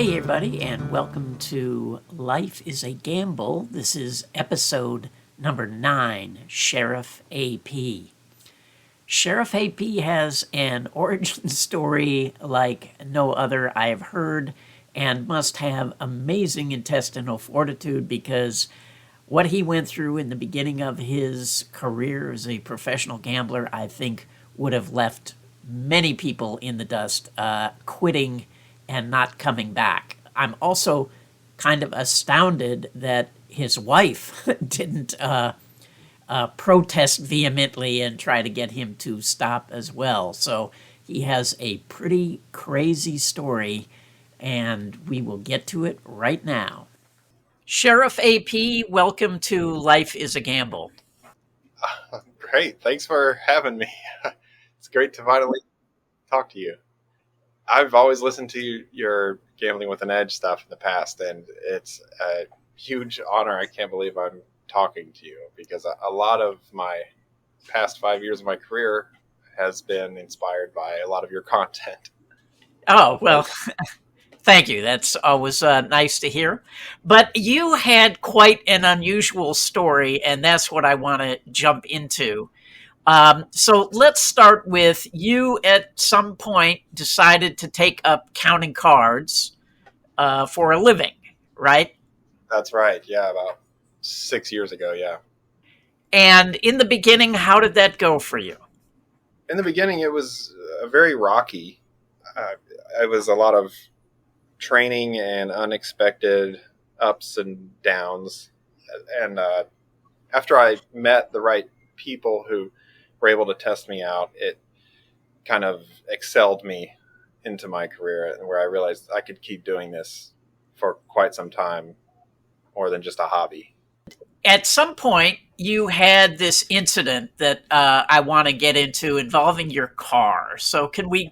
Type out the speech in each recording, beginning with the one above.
Hey, everybody, and welcome to Life is a Gamble. This is episode number 9, Sherriff AP. Sherriff AP has an origin story like no other I have heard and must have amazing intestinal fortitude because what he went through in the beginning of his career as a professional gambler, I think, would have left many people in the dust, quitting and not coming back. I'm also kind of astounded that his wife didn't protest vehemently and try to get him to stop as well. So he has a pretty crazy story, and we will get to it right now. Sherriff AP, welcome to Life is a Gamble. Great. Thanks for having me. It's great to finally talk to you. I've always listened to your Gambling with an Edge stuff in the past, and it's a huge honor. I can't believe I'm talking to you because a lot of my past 5 years of my career has been inspired by a lot of your content. Oh, well, thank you. That's always nice to hear. But you had quite an unusual story, and that's what I want to jump into. So let's start with you at some point decided to take up counting cards for a living, right? That's right. Yeah, about 6 years ago. Yeah. And in the beginning, how did that go for you? In the beginning, it was very rocky. It was a lot of training and unexpected ups and downs. And after I met the right people who were able to test me out, it kind of excelled me into my career, and where I realized I could keep doing this for quite some time, more than just a hobby. At some point, you had this incident that I want to get into involving your car. So can we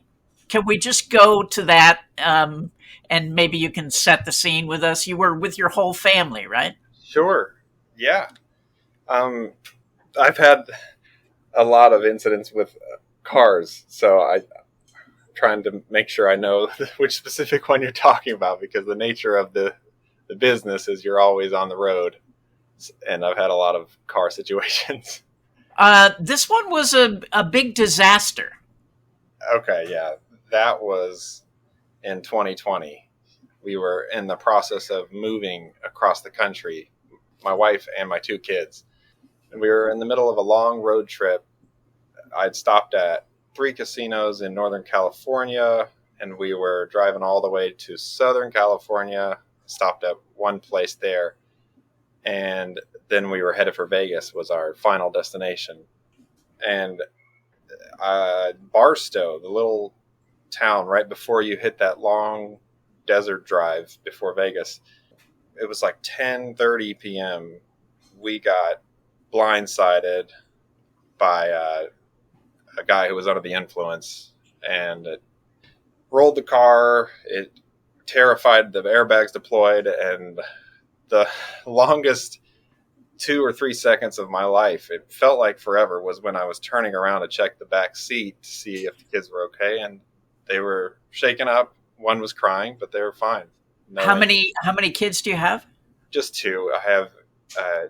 just go to that, and maybe you can set the scene with us? You were with your whole family, right? Sure. Yeah. I've had a lot of incidents with cars, so I'm trying to make sure I know which specific one you're talking about, because the nature of the business is you're always on the road, and I've had a lot of car situations. This one was a big disaster. Okay, yeah, that was in 2020. We were in the process of moving across the country, my wife and my 2 kids, and we were in the middle of a long road trip. I'd stopped at 3 casinos in Northern California, and we were driving all the way to Southern California, stopped at one place there, and then we were headed for Vegas, was our final destination. And Barstow, the little town right before you hit that long desert drive before Vegas, it was like 10:30 p.m. We got blindsided by a guy who was under the influence, and it rolled the car. It terrified, the airbags deployed, and the longest 2 or 3 seconds of my life, it felt like forever, was when I was turning around to check the back seat to see if the kids were okay, and they were shaken up. One was crying, but they were fine. No How many kids do you have? Just 2. I have a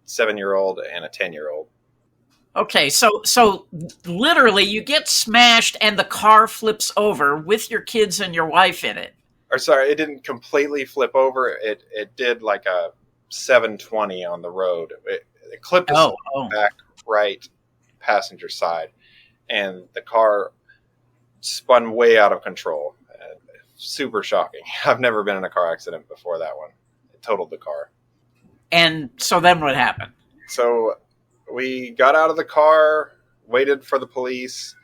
7-year-old and a 10-year-old. Okay, so literally you get smashed and the car flips over with your kids and your wife in it. Or sorry, it didn't completely flip over. It did like a 720 on the road. It clipped us back right passenger side, and the car spun way out of control. Super shocking. I've never been in a car accident before that one. It totaled the car. And so then what happened? So we got out of the car, waited for the police.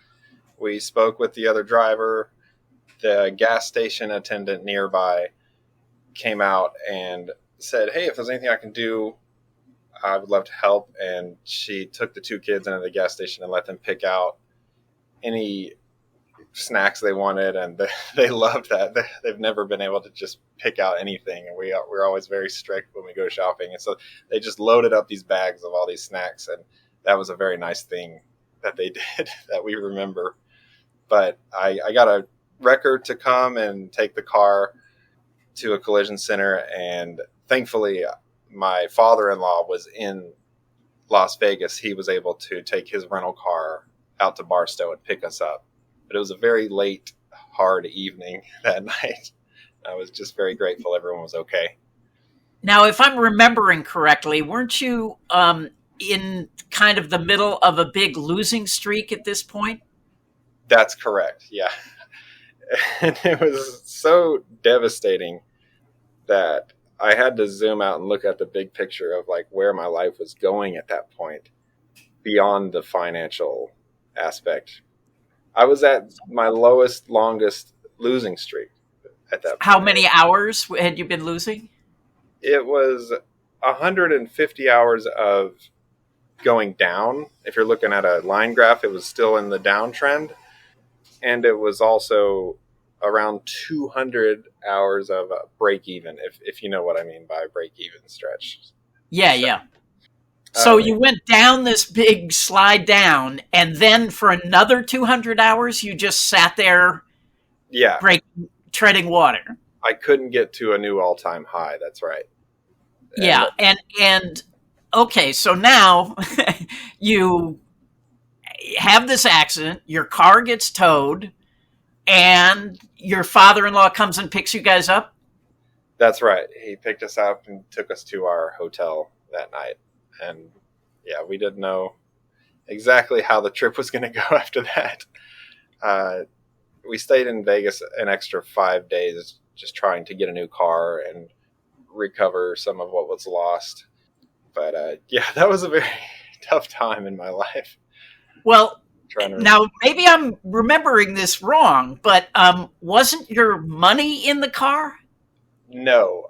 We spoke with the other driver. The gas station attendant nearby came out and said, "Hey, if there's anything I can do, I would love to help." And she took the 2 kids into the gas station and let them pick out any snacks they wanted, and they loved that. They've never been able to just pick out anything, and we're always very strict when we go shopping, and so they just loaded up these bags of all these snacks, and that was a very nice thing that they did that we remember. But I got a wrecker to come and take the car. to a collision center, and thankfully my father-in-law was in Las Vegas. He was able to take his rental car out to Barstow and pick us up. But it was a very late, hard evening that night. I was just very grateful everyone was okay. Now, if I'm remembering correctly, weren't you in kind of the middle of a big losing streak at this point? That's correct. Yeah. And it was so devastating that I had to zoom out and look at the big picture of like where my life was going at that point beyond the financial aspect. I was at my lowest, longest losing streak at that How point. many hours had you been losing? It was 150 hours of going down. If you're looking at a line graph, it was still in the downtrend. And it was also around 200 hours of break even, if you know what I mean by break even stretch. Yeah, yeah. So you went down this big slide down, and then for another 200 hours, you just sat there, Yeah, treading water. I couldn't get to a new all-time high. That's right. Yeah, and okay, so now you have this accident, your car gets towed, and your father-in-law comes and picks you guys up. That's right. He picked us up and took us to our hotel that night. And yeah, we didn't know exactly how the trip was going to go after that. We stayed in Vegas an extra 5 days just trying to get a new car and recover some of what was lost. But yeah, that was a very tough time in my life. Well, now maybe I'm remembering this wrong, but wasn't your money in the car? No,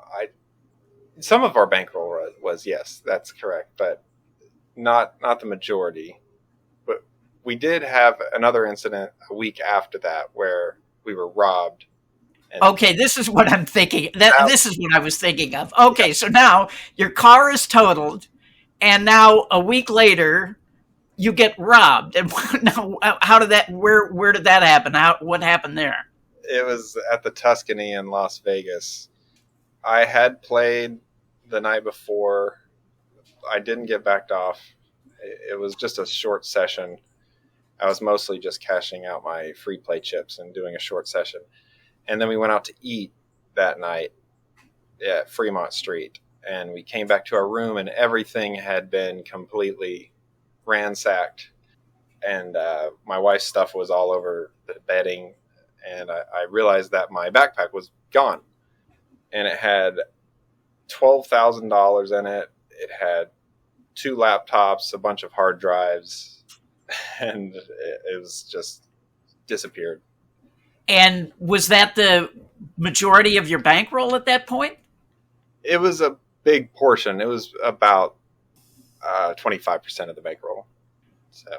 some of our bankroll was yes, that's correct, but not the majority. But we did have another incident a week after that where we were robbed. Okay, this is what I'm thinking. This is what I was thinking of. Okay, yeah. So now your car is totaled, and now a week later you get robbed. And now, how did that? Where did that happen? What happened there? It was at the Tuscany in Las Vegas. I had played the night before. I didn't get backed off. It was just a short session. I was mostly just cashing out my free play chips and doing a short session. And then we went out to eat that night at Fremont Street. And we came back to our room and everything had been completely ransacked. And my wife's stuff was all over the bedding. And I realized that my backpack was gone. And it had $12,000 in it. It had 2 laptops, a bunch of hard drives, and it was just disappeared. And was that the majority of your bankroll at that point? It was a big portion. It was about 25% of the bankroll. So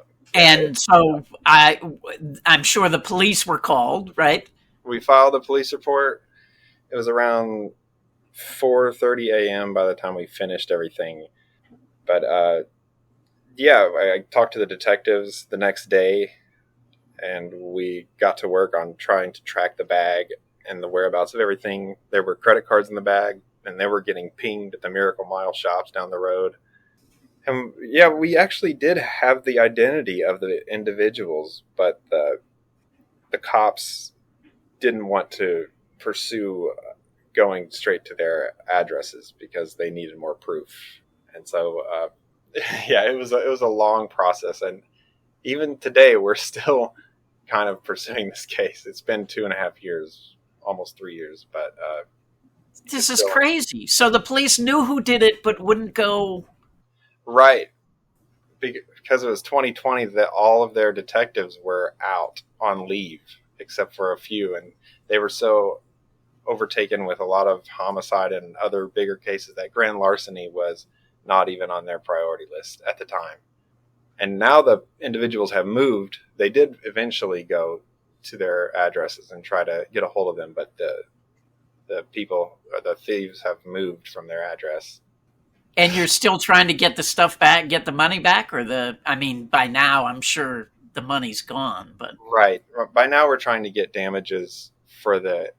I'm sure the police were called, right? We filed a police report. It was around 4:30 a.m. by the time we finished everything. But yeah, I talked to the detectives the next day, and we got to work on trying to track the bag and the whereabouts of everything. There were credit cards in the bag, and they were getting pinged at the Miracle Mile shops down the road. And yeah, we actually did have the identity of the individuals, but the cops didn't want to pursue going straight to their addresses because they needed more proof. And so, yeah, it was a long process. And even today, we're still kind of pursuing this case. It's been 2.5 years, almost 3 years, but this is crazy. So the police knew who did it, but wouldn't go. Right. Because it was 2020 that all of their detectives were out on leave, except for a few. And they were so overtaken with a lot of homicide and other bigger cases that grand larceny was not even on their priority list at the time. And now the individuals have moved. They did eventually go to their addresses and try to get a hold of them, but the people, the thieves, have moved from their address. And you're still trying to get the stuff back, get the money back, or I mean, by now I'm sure the money's gone, but. Right. By now we're trying to get damages for the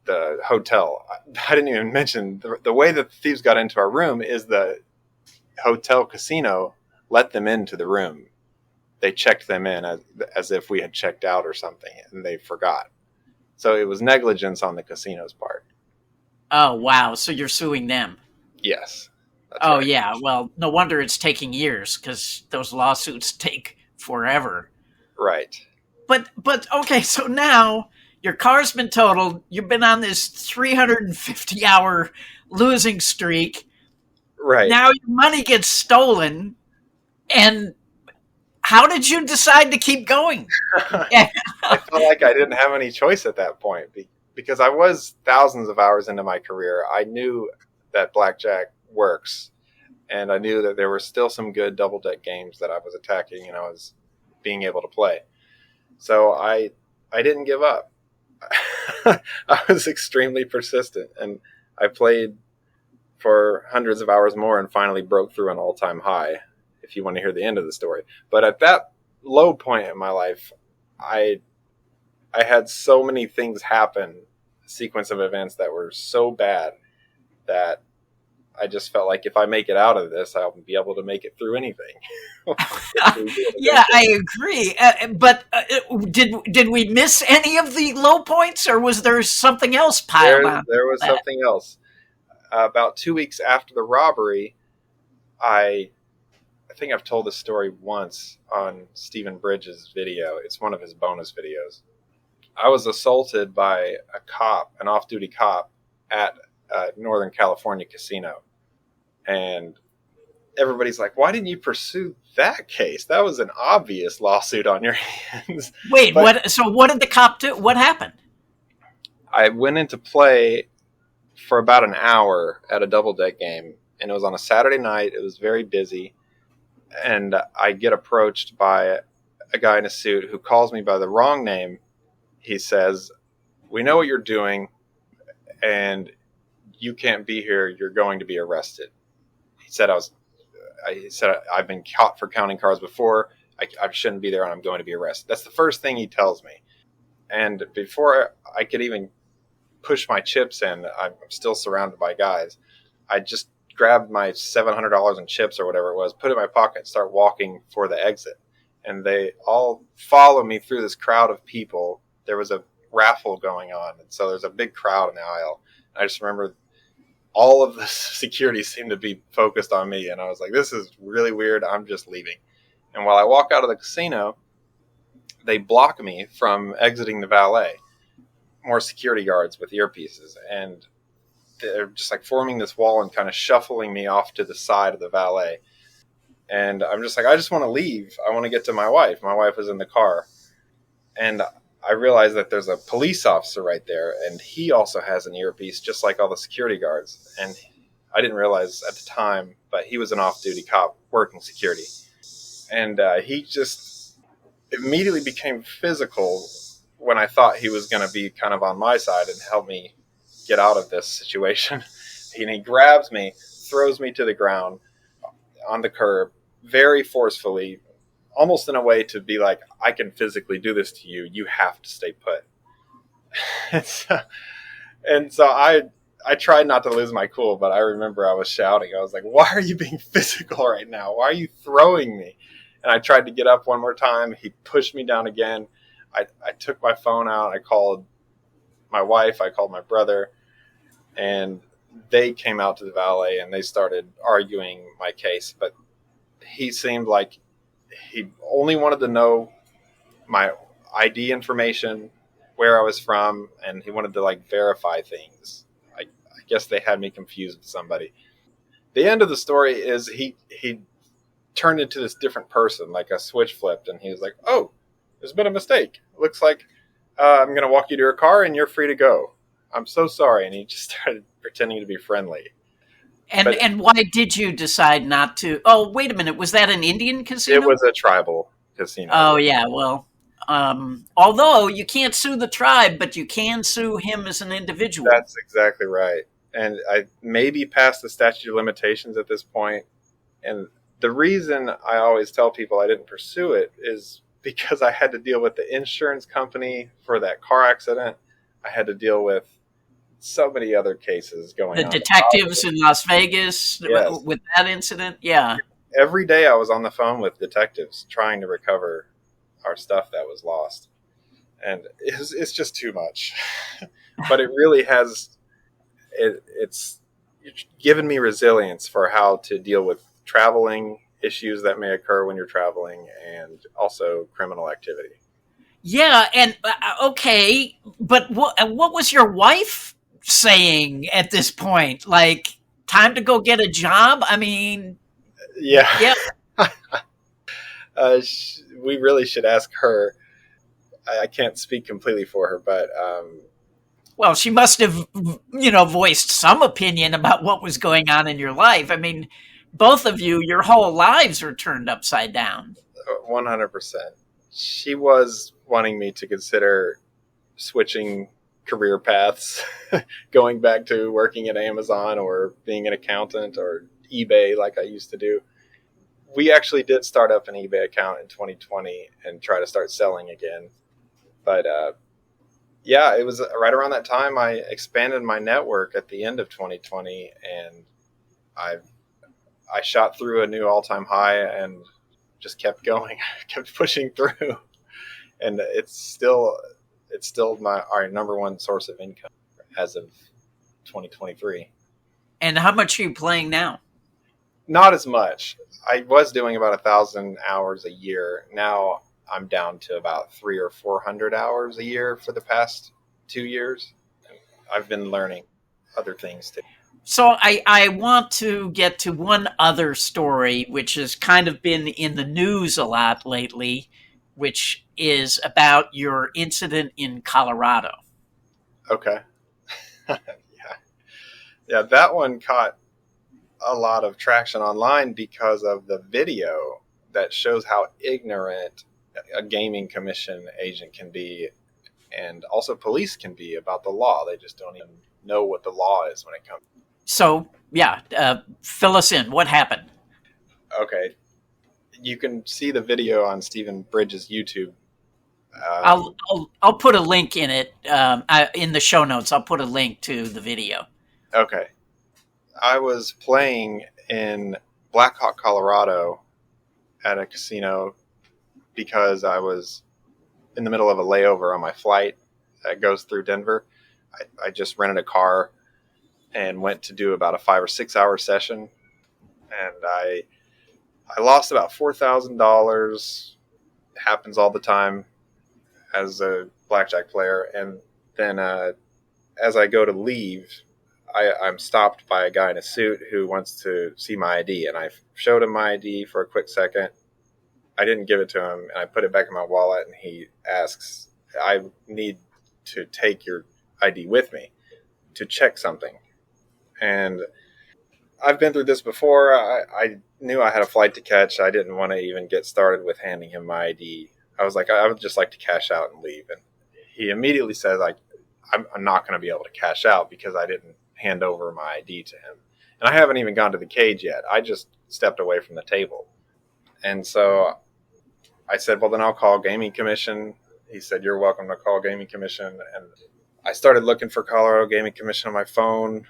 the hotel. I didn't even mention the way that the thieves got into our room is the hotel casino let them into the room. They checked them in as if we had checked out or something, and they forgot. So it was negligence on the casino's part. Oh, wow. So you're suing them. Yes. That's Oh, right. yeah. Well, no wonder it's taking years because those lawsuits take forever. Right. But okay, so now your car's been totaled. You've been on this 350-hour losing streak. Right. Now your money gets stolen. And how did you decide to keep going? Yeah. I felt like I didn't have any choice at that point because I was thousands of hours into my career. I knew that blackjack works, and I knew that there were still some good double deck games that I was attacking and I was being able to play. So I didn't give up. I was extremely persistent, and I played for hundreds of hours more and finally broke through an all-time high, if you want to hear the end of the story. But at that low point in my life, I had so many things happen, a sequence of events that were so bad that I just felt like if I make it out of this, I'll be able to make it through anything. Yeah, I agree. But did we miss any of the low points, or was there something else piled on? There was That? something else. About 2 weeks after the robbery, I think I've told this story once on Stephen Bridges' video. It's one of his bonus videos. I was assaulted by a cop, an off-duty cop, at a Northern California casino. And everybody's like, why didn't you pursue that case? That was an obvious lawsuit on your hands. Wait, But what? So what did the cop do? What happened? I went into play for about an hour at a double deck game, and it was on a Saturday night. It was very busy. And I get approached by a guy in a suit who calls me by the wrong name. He says, we know what you're doing, and you can't be here. You're going to be arrested. He said, I've been caught for counting cards before. I shouldn't be there, and I'm going to be arrested. That's the first thing he tells me. And before I could even push my chips in, I'm still surrounded by guys. I just grabbed my $700 in chips or whatever it was, put it in my pocket, and start walking for the exit. And they all follow me through this crowd of people. There was a raffle going on, and so there's a big crowd in the aisle. I just remember all of the security seemed to be focused on me, and I was like, this is really weird. I'm just leaving. And while I walk out of the casino, they block me from exiting the valet. More security guards with earpieces, and they're just like forming this wall and kind of shuffling me off to the side of the valet. And I'm just like, I just want to leave. I want to get to my wife. My wife is in the car. And I realize that there's a police officer right there, and he also has an earpiece, just like all the security guards. And I didn't realize at the time, but he was an off-duty cop working security. And he just immediately became physical when I thought he was going to be kind of on my side and help me get out of this situation. And he grabs me, throws me to the ground on the curb very forcefully, almost in a way to be like, I can physically do this to you. You have to stay put. and so I tried not to lose my cool, but I remember I was shouting. I was like, why are you being physical right now? Why are you throwing me? And I tried to get up one more time. He pushed me down again. I took my phone out. I called my wife. I called my brother. And they came out to the valet and they started arguing my case. But he seemed like he only wanted to know my ID information, where I was from, and he wanted to like verify things. I guess they had me confused with somebody. The end of the story is he turned into this different person, like a switch flipped, and he was like, oh, there's been a mistake. It looks like I'm going to walk you to your car and you're free to go. I'm so sorry. And he just started pretending to be friendly. And why did you decide not to? Oh, wait a minute. Was that an Indian casino? It was a tribal casino. Oh, yeah. Well, although you can't sue the tribe, but you can sue him as an individual. That's exactly right. And I maybe past the statute of limitations at this point. And the reason I always tell people I didn't pursue it is because I had to deal with the insurance company for that car accident. I had to deal with so many other cases going The on. detectives in Las Vegas Yes. with that incident. Yeah. Every day I was on the phone with detectives trying to recover our stuff that was lost. And it's just too much. But it really has, it's given me resilience for how to deal with traveling issues that may occur when you're traveling and also criminal activity. Yeah, and okay, but what was your wife saying at this point? Like, time to go get a job? I mean, Yeah. yeah. We really should ask her. I can't speak completely for her, but Well, she must have, voiced some opinion about what was going on in your life. I mean, both of you, your whole lives were turned upside down. 100%. She was wanting me to consider switching career paths, going back to working at Amazon or being an accountant or eBay like I used to do. We actually did start up an eBay account in 2020 and try to start selling again. But yeah, it was right around that time I expanded my network at the end of 2020, and I I shot through a new all-time high and just kept going, kept pushing through, and it's still my our number one source of income as of 2023. And how much are you playing now? Not as much. I was doing about 1,000 hours a year. Now I'm down to about 300 or 400 hours a year for the past 2 years. I've been learning other things too. So I want to get to one other story, which has kind of been in the news a lot lately, which is about your incident in Colorado. Okay. Yeah. Yeah, that one caught a lot of traction online because of the video that shows how ignorant a gaming commission agent can be, and also police can be about the law. They just don't even know what the law is when it comes. So yeah, fill us in. What happened? Okay, you can see the video on Stephen Bridges' YouTube. I'll put a link in it in the show notes. I'll put a link to the video. Okay, I was playing in Black Hawk, Colorado, at a casino because I was in the middle of a layover on my flight that goes through Denver. I just rented a car and went to do about a 5 or 6 hour session, and I lost about $4,000. Happens all the time as a blackjack player. And then as I go to leave, I'm stopped by a guy in a suit who wants to see my ID, and I showed him my ID for a quick second. I didn't give it to him, and I put it back in my wallet, and he asks, I need to take your ID with me to check something. And I've been through this before. I knew I had a flight to catch. I didn't want to even get started with handing him my ID. I was like, I would just like to cash out and leave. And he immediately says, I'm not going to be able to cash out because I didn't hand over my ID to him. And I haven't even gone to the cage yet. I just stepped away from the table. And so I said, well, then I'll call Gaming Commission. He said, you're welcome to call Gaming Commission. And I started looking for Colorado Gaming Commission on my phone.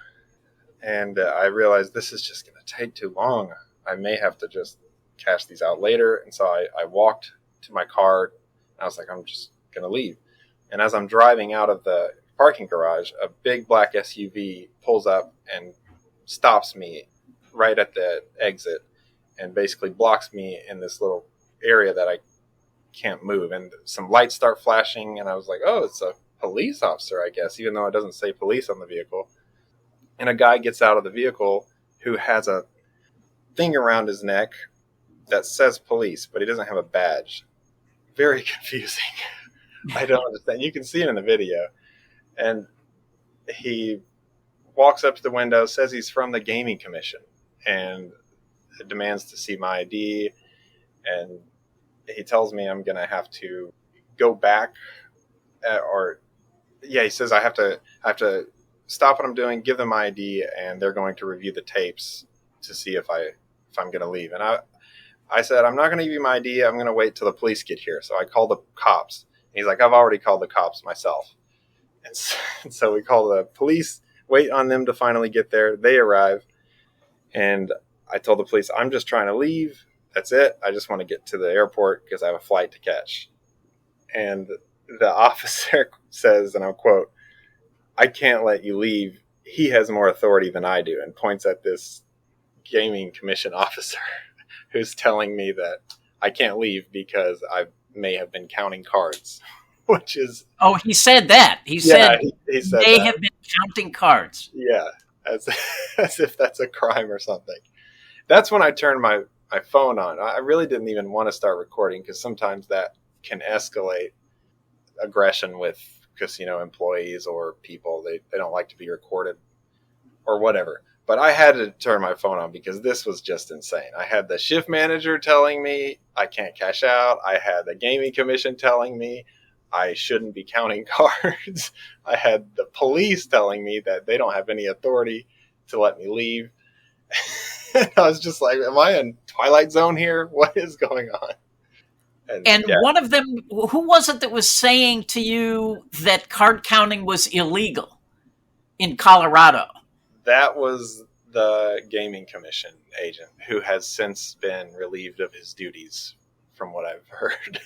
And I realized this is just going to take too long. I may have to just cash these out later. And so I walked to my car. And I was like, I'm just going to leave. And as I'm driving out of the parking garage, a big black SUV pulls up and stops me right at the exit and basically blocks me in this little area that I can't move. And some lights start flashing. And I was like, oh, it's a police officer, I guess, even though it doesn't say police on the vehicle. And a guy gets out of the vehicle who has a thing around his neck that says police, but he doesn't have a badge. Very confusing. I don't understand. You can see it in the video. And he walks up to the window, says he's from the Gaming Commission, and demands to see my ID. And he tells me I'm going to have to go back he says I have to stop what I'm doing, give them my ID, and they're going to review the tapes to see if I'm going to leave. And I said, I'm not going to give you my ID. I'm going to wait till the police get here. So I called the cops. And he's like, I've already called the cops myself. And so we call the police, wait on them to finally get there. They arrive, and I told the police, I'm just trying to leave. That's it. I just want to get to the airport because I have a flight to catch. And the officer says, and I'll quote, I can't let you leave. He has more authority than I do, and points at this gaming commission officer who's telling me that I can't leave because I may have been counting cards, which is... Oh, he said that. He said he said they that. have been counting cards. Yeah, as if that's a crime or something. That's when I turned my phone on. I really didn't even want to start recording because sometimes that can escalate aggression with casino employees or people. They don't like to be recorded or whatever. But I had to turn my phone on because this was just insane. I had the shift manager telling me I can't cash out. I had the gaming commission telling me I shouldn't be counting cards. I had the police telling me that they don't have any authority to let me leave. I was just like, am I in Twilight Zone here? What is going on? And one of them, who was it that was saying to you that card counting was illegal in Colorado? That was the gaming commission agent who has since been relieved of his duties, from what I've heard.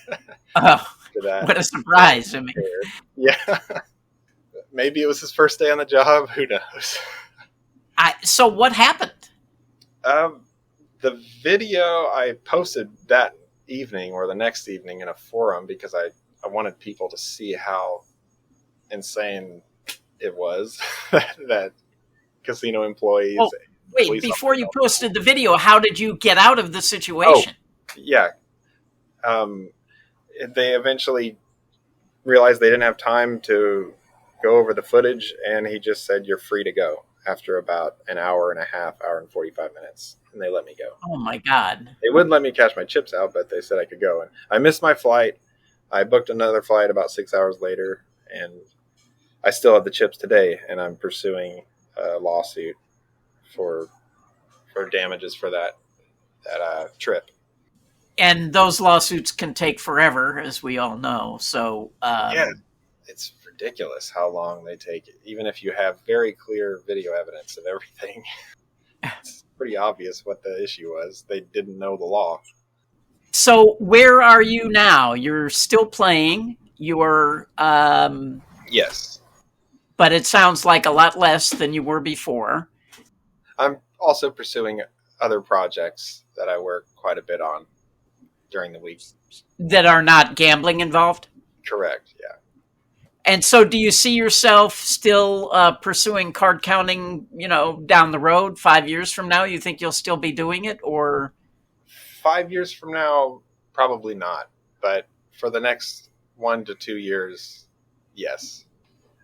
Oh, what a surprise. I mean, yeah. Maybe it was his first day on the job. Who knows? So what happened? The video I posted that evening or the next evening in a forum because I wanted people to see how insane it was that casino employees... Oh, wait, before you posted the video, how did you get out of the situation? Oh, yeah. They eventually realized they didn't have time to go over the footage, and he just said, you're free to go after about an hour and a half, hour and 45 minutes. And they let me go. Oh, my God. They wouldn't let me cash my chips out, but they said I could go. And I missed my flight. I booked another flight about 6 hours later, and I still have the chips today, and I'm pursuing a lawsuit for damages for that trip. And those lawsuits can take forever, as we all know. So yeah, it's ridiculous how long they take. Even if you have very clear video evidence of everything, it's pretty obvious what the issue was. They didn't know the law. So where are you now? You're still playing. You're yes, but it sounds like a lot less than you were before. I'm also pursuing other projects that I work quite a bit on during the week. That are not gambling involved? Correct, yeah. And so do you see yourself still pursuing card counting, down the road, 5 years from now? You think you'll still be doing it, or? 5 years from now, probably not. But for the next 1 to 2 years, yes.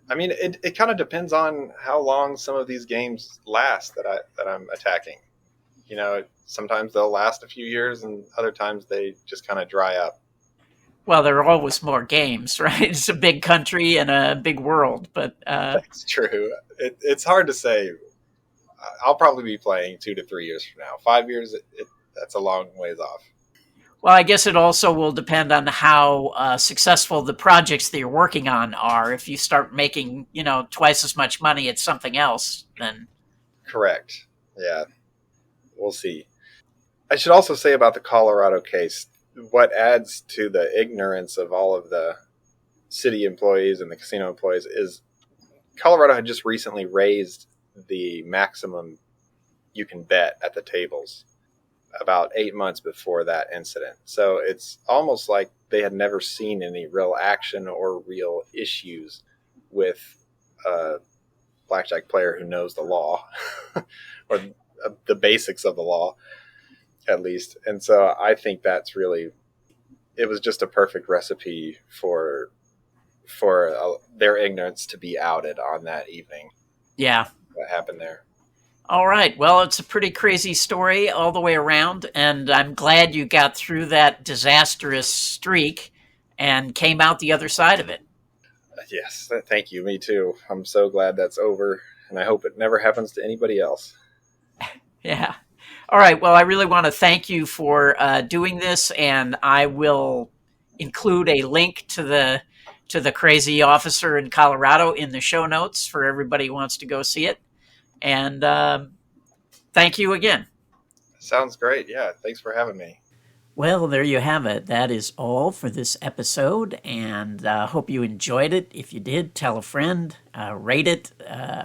I mean, it kind of depends on how long some of these games last that I'm attacking. Sometimes they'll last a few years, and other times they just kind of dry up. Well, there are always more games, right? It's a big country and a big world, but that's true. It's hard to say. I'll probably be playing 2 to 3 years from now. 5 years, that's a long ways off. Well, I guess it also will depend on how successful the projects that you're working on are. If you start making, twice as much money at something else, then... Correct. Yeah. We'll see. I should also say about the Colorado case, what adds to the ignorance of all of the city employees and the casino employees is Colorado had just recently raised the maximum you can bet at the tables about 8 months before that incident. So it's almost like they had never seen any real action or real issues with a blackjack player who knows the law or the basics of the law, at least. And so I think that's really, it was just a perfect recipe for their ignorance to be outed on that evening. Yeah. What happened there. All right. Well, it's a pretty crazy story all the way around, and I'm glad you got through that disastrous streak and came out the other side of it. Yes. Thank you. Me too. I'm so glad that's over, and I hope it never happens to anybody else. Yeah. All right. Well, I really want to thank you for doing this, and I will include a link to to the crazy officer in Colorado in the show notes for everybody who wants to go see it. And thank you again. Sounds great. Yeah, thanks for having me. Well, there you have it. That is all for this episode, and hope you enjoyed it. If you did, tell a friend, rate it,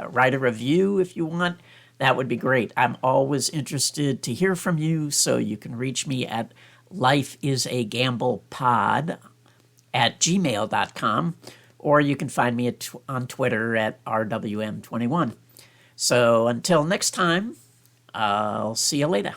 write a review if you want. That would be great. I'm always interested to hear from you, so you can reach me at lifeisagamblepod@gmail.com, or you can find me on Twitter at RWM21. So until next time, I'll see you later.